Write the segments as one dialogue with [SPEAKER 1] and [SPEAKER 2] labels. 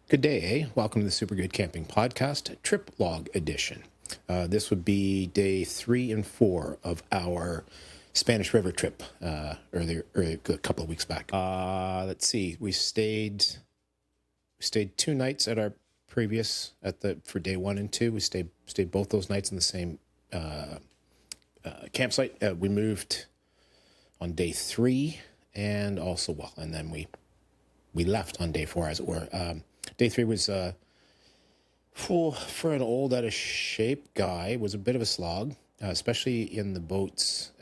[SPEAKER 1] Good day, eh? Welcome to the Super Good Camping Podcast, Trip Log Edition. This would be day 3 and 4 of our Spanish River trip earlier a couple of weeks back. Let's see, we stayed 2 nights at our previous for day 1 and 2. We stayed both those nights in the same campsite. We moved on day 3 and then we left on day 4, as it were. Day 3 was, for an old out of shape guy, was a bit of a slog, especially in the boats.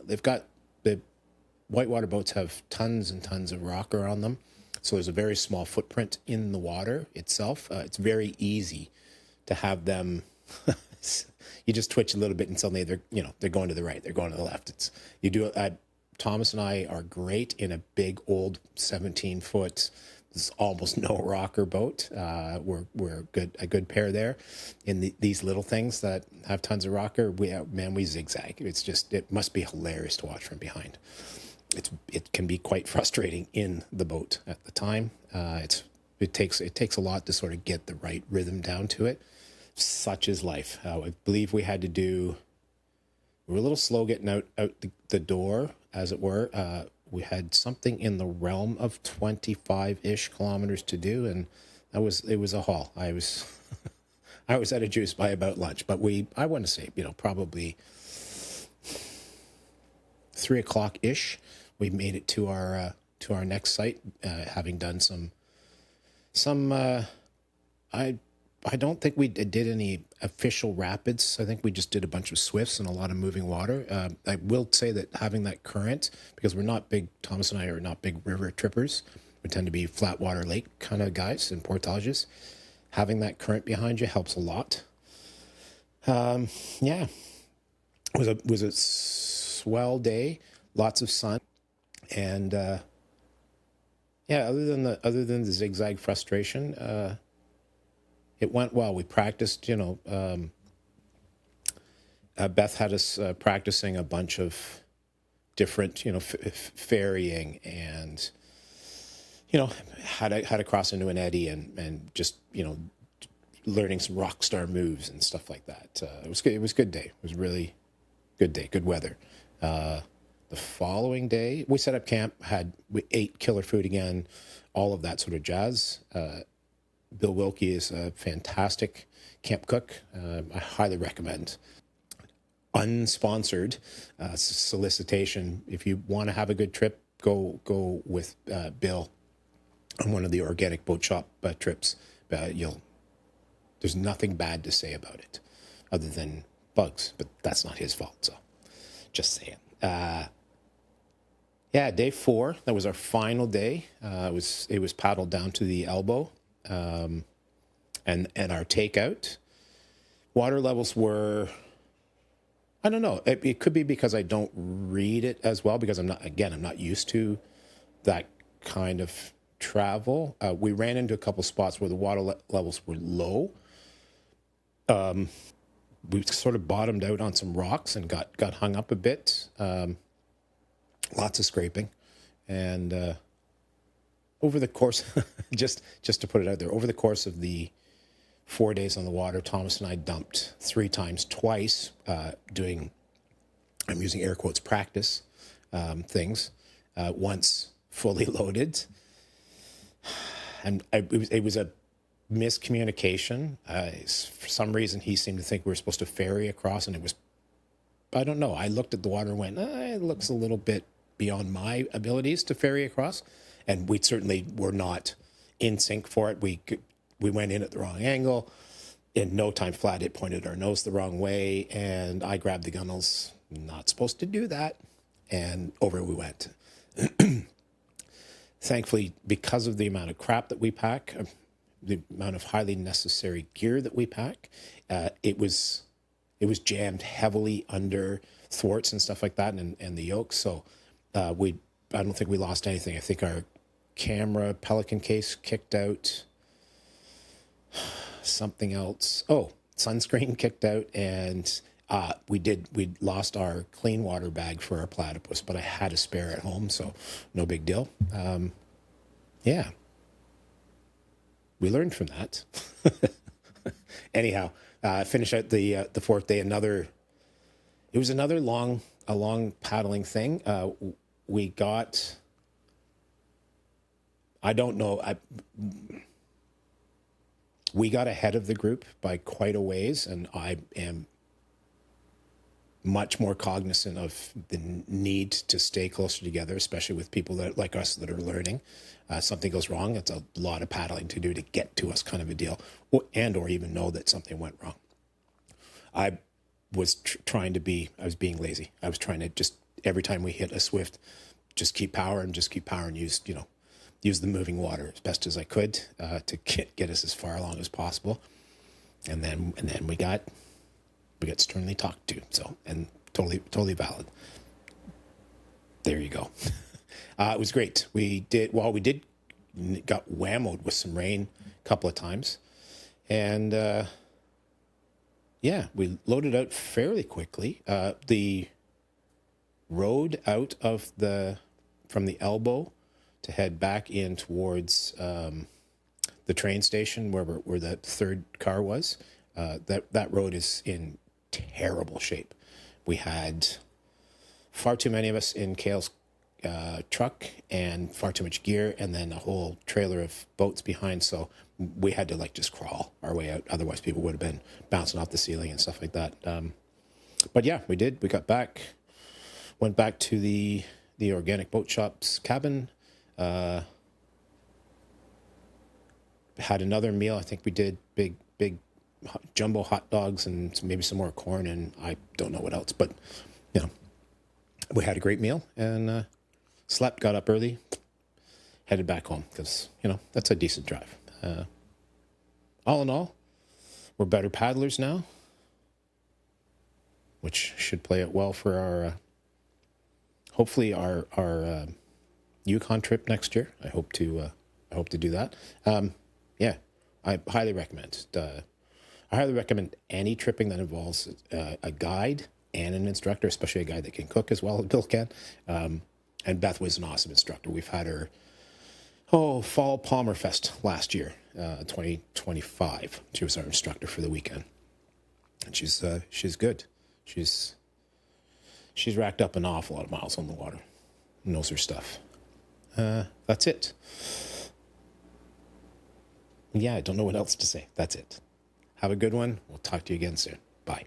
[SPEAKER 1] The whitewater boats have tons and tons of rocker on them, so there's a very small footprint in the water itself. It's very easy to have them. You just twitch a little bit and suddenly they're going to the right, they're going to the left. Thomas and I are great in a big old 17-foot. There's almost no rocker boat. We're a good pair there. In these little things that have tons of rocker, we zigzag. It must be hilarious to watch from behind. It can be quite frustrating in the boat at the time. It takes a lot to sort of get the right rhythm down to it. Such is life. I believe we were a little slow getting out the door, as it were. We had something in the realm of 25-ish kilometers to do, and it was a haul. I was I was out of juice by about lunch, but I want to say, probably 3 o'clock ish, we made it to our next site, having done I don't think we did any official rapids. I think we just did a bunch of swifts and a lot of moving water. I will say that having that current, because Thomas and I are not big river trippers. We tend to be flat water lake kind of guys and portages. Having that current behind you helps a lot. Yeah, it was a swell day, lots of sun, and other than the zigzag frustration, it went well. We practiced, Beth had us practicing a bunch of different, ferrying and, how to cross into an eddy and just, learning some rock star moves and stuff like that. It was good. It was a good day. It was a really good day, good weather. The following day, we set up camp, we ate killer food again, all of that sort of jazz. Bill Wilkie is a fantastic camp cook. I highly recommend. Unsponsored solicitation. If you want to have a good trip, go with Bill on one of the organic boat shop trips. There's nothing bad to say about it, other than bugs, but that's not his fault. So, just saying. Day 4. That was our final day. It was paddled down to the elbow. And our takeout, water levels were, I don't know. It could be because I don't read it as well, because I'm not used to that kind of travel. We ran into a couple spots where the water levels were low. We sort of bottomed out on some rocks and got hung up a bit. Lots of scraping, and over the course, just to put it out there, over the course of the 4 days on the water, Thomas and I dumped 3 times, twice, doing, I'm using air quotes, practice things, once fully loaded. And it was a miscommunication. For some reason, he seemed to think we were supposed to ferry across, and I don't know. I looked at the water and went, it looks a little bit beyond my abilities to ferry across. And we certainly were not in sync for it. We went in at the wrong angle. In no time flat, it pointed our nose the wrong way, and I grabbed the gunnels. Not supposed to do that. And over we went. Thankfully, because of the amount of crap that we pack, the amount of highly necessary gear that we pack, it was jammed heavily under thwarts and stuff like that, and the yokes. So I don't think we lost anything. I think our camera Pelican case kicked out, something else. Oh, sunscreen kicked out, and we lost our clean water bag for our platypus, but I had a spare at home, so no big deal. Yeah. we learned from that. Anyhow, finish out the fourth day. It was another a long paddling thing. We got, I don't know, we got ahead of the group by quite a ways, and I am much more cognizant of the need to stay closer together, especially with people that like us that are learning. Something goes wrong, it's a lot of paddling to do to get to us, kind of a deal, or even know that something went wrong. I was trying to be, I was being lazy. I was trying to just, every time we hit a swift, just keep power, use the moving water as best as I could to get us as far along as possible. And then we got sternly talked to. So, and totally valid. There you go. It was great. We got whammoed with some rain a couple of times. And yeah, we loaded out fairly quickly. The road out of from the elbow to head back in towards the train station where the third car was, that road is in terrible shape. We had far too many of us in Kale's truck and far too much gear, and then a whole trailer of boats behind, so we had to just crawl our way out. Otherwise people would have been bouncing off the ceiling and stuff like that. But yeah, we got back, went back to the organic boat shop's cabin, had another meal. I think we did big jumbo hot dogs and maybe some more corn, and I don't know what else, but we had a great meal and slept, got up early, headed back home because that's a decent drive. All in all, we're better paddlers now, which should play out well for our hopefully our Yukon trip next year. I hope to do that. Yeah, I highly recommend. I highly recommend any tripping that involves a guide and an instructor, especially a guy that can cook as well as Bill can. And Beth was an awesome instructor. We've had her, Fall Palmer Fest last year, 2025. She was our instructor for the weekend, and she's good. She's racked up an awful lot of miles on the water, knows her stuff. That's it. Yeah, I don't know what else to say. That's it. Have a good one. We'll talk to you again soon. Bye.